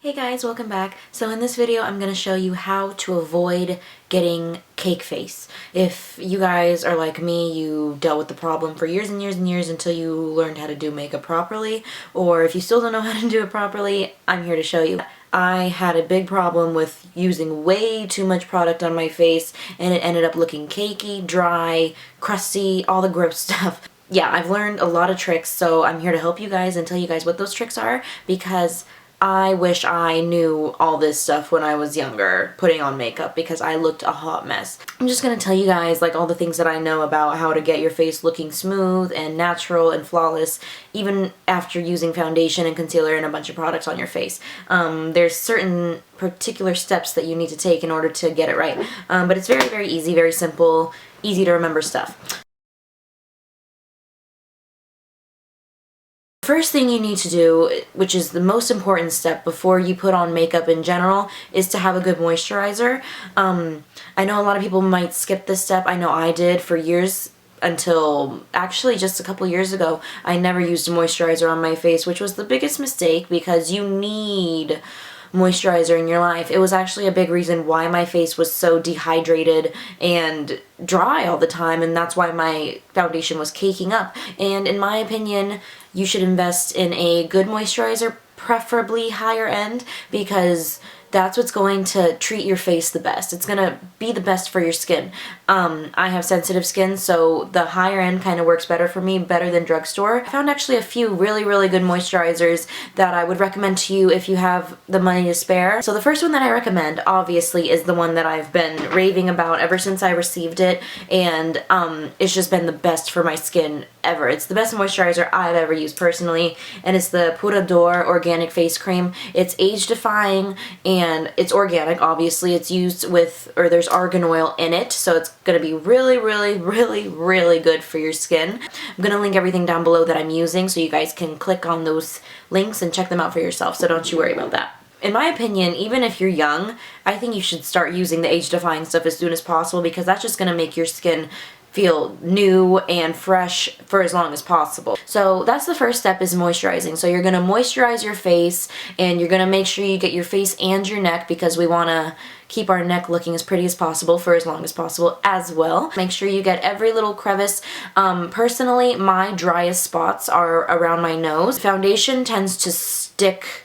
Hey guys, welcome back. So in this video I'm going to show you how to avoid getting cake face. If you guys are like me, you dealt with the problem for years and years and years until you learned how to do makeup properly, or if you still don't know how to do it properly, I'm here to show you. I had a big problem with using way too much product on my face and it ended up looking cakey, dry, crusty, all the gross stuff. Yeah, I've learned a lot of tricks, so I'm here to help you guys and tell you guys what those tricks are, because I wish I knew all this stuff when I was younger, putting on makeup, because I looked a hot mess. I'm just gonna tell you guys like all the things that I know about how to get your face looking smooth and natural and flawless, even after using foundation and concealer and a bunch of products on your face. There's certain particular steps that you need to take in order to get it right. But it's very, very easy, very simple, easy to remember stuff. First thing you need to do, which is the most important step before you put on makeup in general, is to have a good moisturizer. I know a lot of people might skip this step. I know I did for years, until actually just a couple years ago. I never used a moisturizer on my face, which was the biggest mistake, because you need moisturizer in your life. It was actually a big reason why my face was so dehydrated and dry all the time, and that's why my foundation was caking up. And in my opinion, you should invest in a good moisturizer, preferably higher end, because that's what's going to treat your face the best. It's gonna be the best for your skin. I have sensitive skin, so the higher end kind of works better for me, better than drugstore. I found actually a few really, really good moisturizers that I would recommend to you if you have the money to spare. So the first one that I recommend, obviously, is the one that I've been raving about ever since I received it, and it's just been the best for my skin ever. It's the best moisturizer I've ever used personally, and it's the Pura D'or Organic Face Cream. It's age-defying, and it's organic, obviously. It's used with, or there's argan oil in it, so it's gonna be really, really, really, really good for your skin. I'm gonna link everything down below that I'm using, so you guys can click on those links and check them out for yourself, so don't you worry about that. In my opinion, even if you're young, I think you should start using the age-defying stuff as soon as possible, because that's just gonna make your skin feel new and fresh for as long as possible. So that's the first step, is moisturizing. So you're gonna moisturize your face, and you're gonna make sure you get your face and your neck, because we wanna keep our neck looking as pretty as possible for as long as possible as well. Make sure you get every little crevice. Personally, my driest spots are around my nose. Foundation tends to stick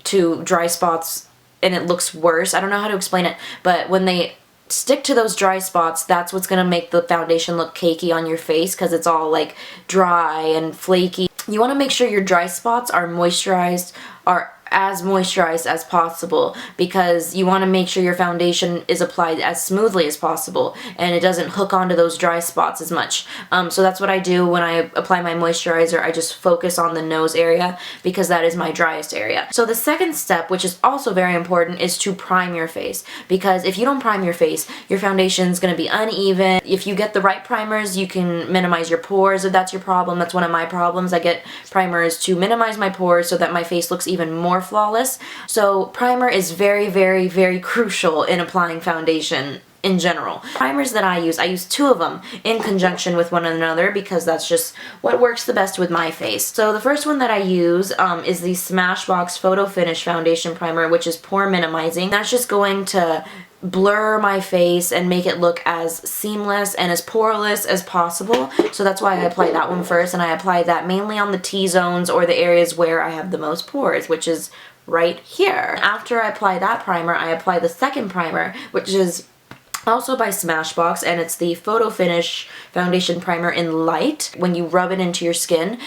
to dry spots and it looks worse. I don't know how to explain it, but when they stick to those dry spots, that's what's gonna make the foundation look cakey on your face, because it's all like dry and flaky. You want to make sure your dry spots are moisturized, are as moisturized as possible, because you want to make sure your foundation is applied as smoothly as possible and it doesn't hook onto those dry spots as much. So that's what I do when I apply my moisturizer. I just focus on the nose area, because that is my driest area. So the second step, which is also very important, is to prime your face, because if you don't prime your face, your foundation is going to be uneven. If you get the right primers, you can minimize your pores. If that's your problem, that's one of my problems. I get primers to minimize my pores so that my face looks even more flawless. So primer is very, very, very crucial in applying foundation in general. Primers that I use two of them in conjunction with one another, because that's just what works the best with my face. So the first one that I use is the Smashbox Photo Finish Foundation Primer, which is pore minimizing. That's just going to blur my face and make it look as seamless and as poreless as possible. So that's why I apply that one first, and I apply that mainly on the T-zones, or the areas where I have the most pores, which is right here. After I apply that primer, I apply the second primer, which is also by Smashbox, and it's the Photo Finish Foundation Primer in Light. When you rub it into your skin,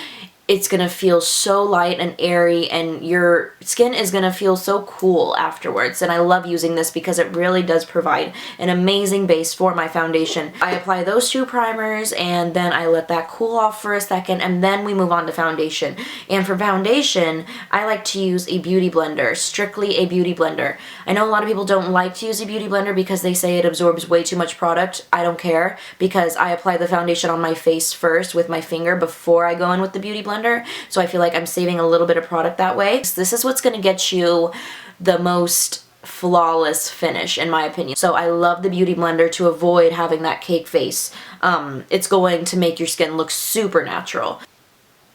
it's gonna feel so light and airy, and your skin is gonna feel so cool afterwards. And I love using this because it really does provide an amazing base for my foundation. I apply those two primers, and then I let that cool off for a second, and then we move on to foundation. And for foundation, I like to use a beauty blender, strictly a beauty blender. I know a lot of people don't like to use a beauty blender because they say it absorbs way too much product. I don't care, because I apply the foundation on my face first with my finger before I go in with the beauty blender. So I feel like I'm saving a little bit of product that way. So this is what's going to get you the most flawless finish, in my opinion. So I love the beauty blender to avoid having that cake face. It's going to make your skin look super natural.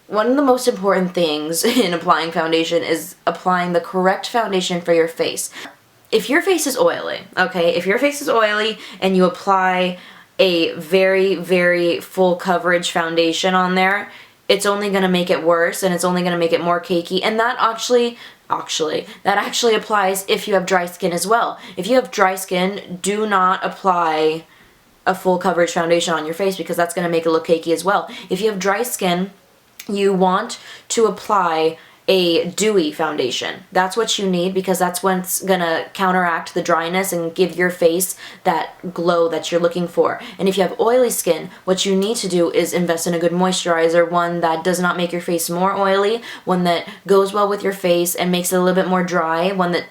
one of the most important things in applying foundation is applying the correct foundation for your face. If your face is oily, okay, if your face is oily and you apply a very, very full coverage foundation on there, it's only going to make it worse, and it's only going to make it more cakey. And that actually applies if you have dry skin as well. If you have dry skin, do not apply a full coverage foundation on your face, because that's going to make it look cakey as well. If you have dry skin, you want to apply a dewy foundation. That's what you need, because that's what's gonna counteract the dryness and give your face that glow that you're looking for. And if you have oily skin, what you need to do is invest in a good moisturizer, one that does not make your face more oily, one that goes well with your face and makes it a little bit more dry, one that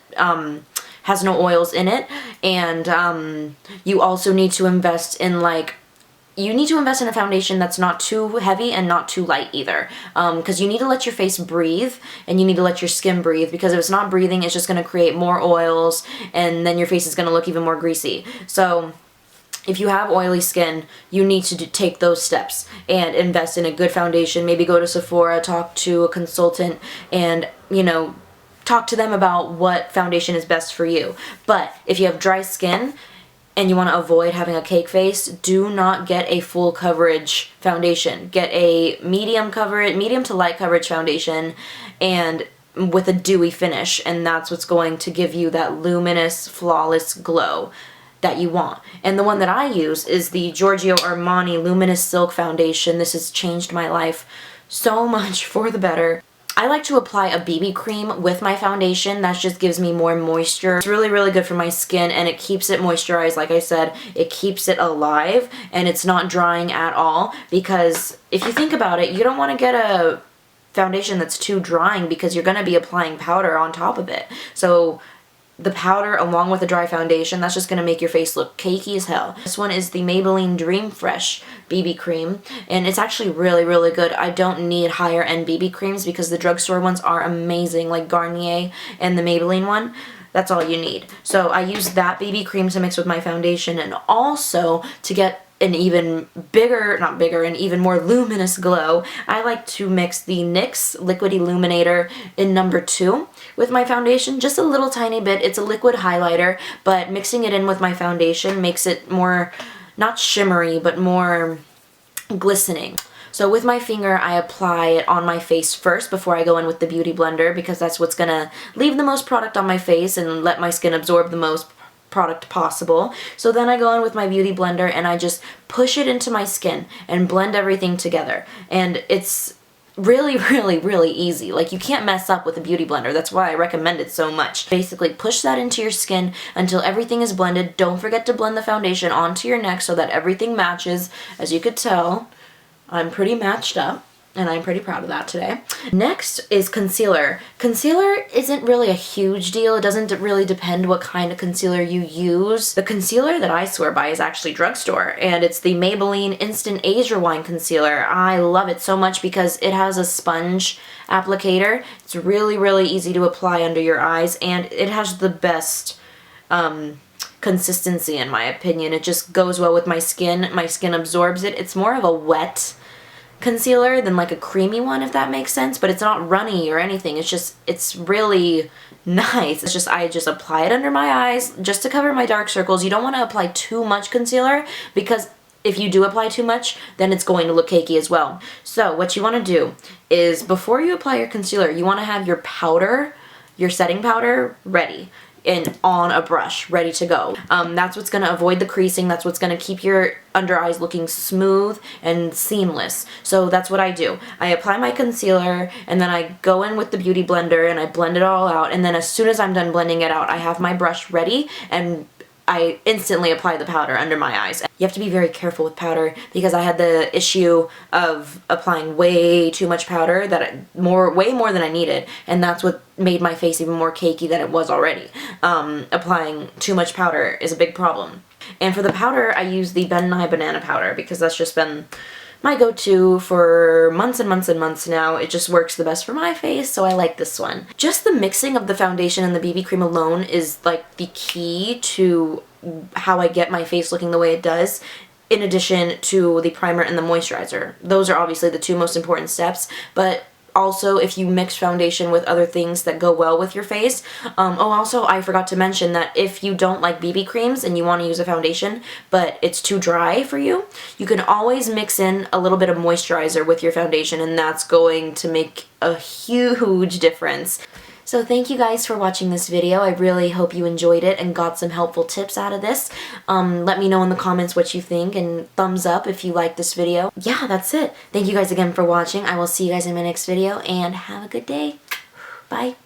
has no oils in it. And you also need to invest in a foundation that's not too heavy and not too light either. Because you need to let your face breathe, and you need to let your skin breathe, because if it's not breathing, it's just going to create more oils, and then your face is going to look even more greasy. So if you have oily skin, you need to take those steps and invest in a good foundation. Maybe go to Sephora, talk to a consultant, and, you know, talk to them about what foundation is best for you. But if you have dry skin and you want to avoid having a cake face, do not get a full coverage foundation. Get a medium to light coverage foundation, and with a dewy finish, and that's what's going to give you that luminous, flawless glow that you want. And the one that I use is the Giorgio Armani Luminous Silk Foundation. This has changed my life so much for the better. I like to apply a BB cream with my foundation. That just gives me more moisture. It's really, really good for my skin, and it keeps it moisturized. Like I said, it keeps it alive, and it's not drying at all, because if you think about it, you don't want to get a foundation that's too drying, because you're going to be applying powder on top of it. So the powder along with a dry foundation, that's just going to make your face look cakey as hell. This one is the Maybelline Dream Fresh BB cream, and it's actually really, really good. I don't need higher end BB creams, because the drugstore ones are amazing, like Garnier and the Maybelline one. That's all you need. So I use that BB cream to mix with my foundation, and also to get an even an even more luminous glow, I like to mix the NYX Liquid Illuminator in number 2 with my foundation, just a little tiny bit. It's a liquid highlighter, but mixing it in with my foundation makes it more, not shimmery, but more glistening. So with my finger, I apply it on my face first before I go in with the Beauty Blender, because that's what's gonna leave the most product on my face and let my skin absorb the most product possible. So then I go in with my Beauty Blender and I just push it into my skin and blend everything together. And it's really, really, really easy. Like, you can't mess up with a Beauty Blender. That's why I recommend it so much. Basically, push that into your skin until everything is blended. Don't forget to blend the foundation onto your neck so that everything matches. As you could tell, I'm pretty matched up, and I'm pretty proud of that today. Next is concealer. Concealer isn't really a huge deal. It doesn't really depend what kind of concealer you use. The concealer that I swear by is actually drugstore, and it's the Maybelline Instant Age Rewind Concealer. I love it so much because it has a sponge applicator. It's really, really easy to apply under your eyes, and it has the best consistency, in my opinion. It just goes well with my skin. My skin absorbs it. It's more of a wet concealer than like a creamy one, if that makes sense, but it's not runny or anything. It's really nice. I just apply it under my eyes just to cover my dark circles. You don't want to apply too much concealer, because if you do apply too much, then it's going to look cakey as well. So what you want to do is, before you apply your concealer, you want to have your powder, your setting powder, ready and on a brush, ready to go. That's what's going to avoid the creasing. That's what's going to keep your under eyes looking smooth and seamless. So that's what I do. I apply my concealer, and then I go in with the Beauty Blender and I blend it all out, and then as soon as I'm done blending it out, I have my brush ready, and I instantly apply the powder under my eyes. You have to be very careful with powder, because I had the issue of applying way too much powder, way more than I needed, and that's what made my face even more cakey than it was already. Applying too much powder is a big problem. And for the powder, I use the Nye Banana Powder, because that's just been my go-to for months and months and months now. It just works the best for my face, so I like this one. Just the mixing of the foundation and the BB cream alone is like the key to how I get my face looking the way it does. in addition to the primer and the moisturizer. Those are obviously the two most important steps, but also if you mix foundation with other things that go well with your face. Oh, also I forgot to mention that if you don't like BB creams and you want to use a foundation but it's too dry for you, you can always mix in a little bit of moisturizer with your foundation, and that's going to make a huge difference. So thank you guys for watching this video. I really hope you enjoyed it and got some helpful tips out of this. Let me know in the comments what you think, and thumbs up if you like this video. Yeah, that's it. Thank you guys again for watching. I will see you guys in my next video, and have a good day. Bye.